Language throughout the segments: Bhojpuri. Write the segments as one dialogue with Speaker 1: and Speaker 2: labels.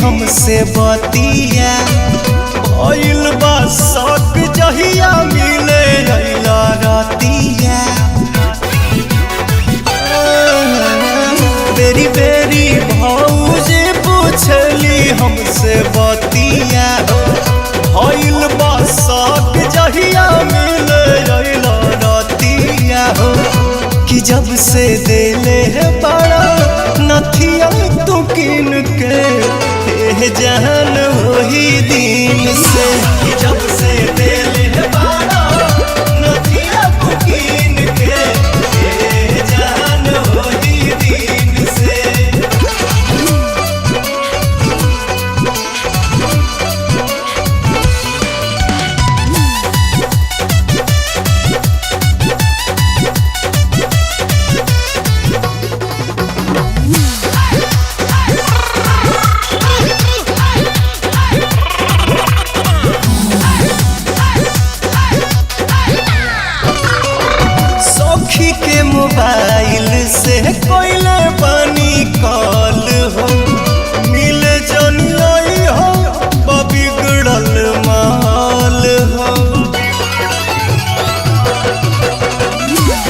Speaker 1: हमसे बतिया भइल बा शौक जहिया मिले अइला रतिया। बेरी बेरी भौजी पूछली हमसे बतिया भइल बा शौक जहिया मिले अइला रतिया हो। कि जब से देले है बड़ा नथिया तू किन के जहन वही दिन से। कि जब से देले है बड़ा नथिया तू किन के जहन वही दिन से। सखी के मोबाइल से कोइले बनी कॉल हो मिले जनियाई हो बिगड़ल माल हो।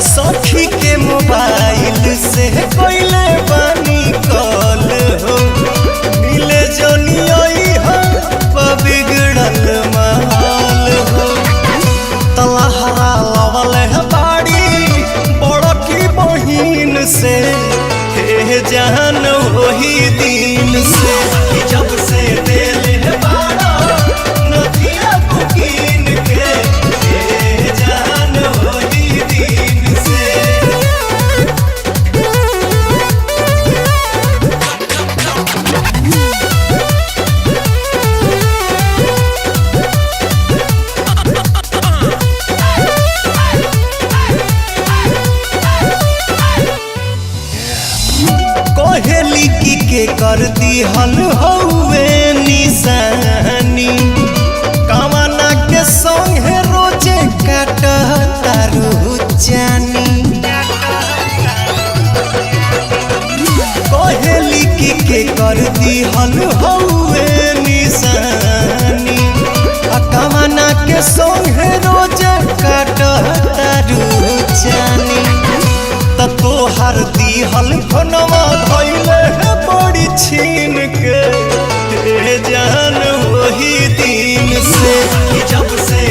Speaker 1: सखी के मोबाइल से कोइले बनी कॉल हो मिले जनियाई हो बिगड़ल माल हो। तलहरा लवल है से जहन वही दिन से। कि जब से देले है बड़ा नथिया तू किन के जहन वही दिन से। कोहेली की के कर दी हल हौवे निशानी कामना के संगे रोजे काट तारू जानी। कोहेली की के कर दी हल हौवे निशानी कामना के संगे रोजे काट तारू जानी। तोहर दिहल फोनवा धइले है बड़ी छीन के जान वही दिन से। कि जब से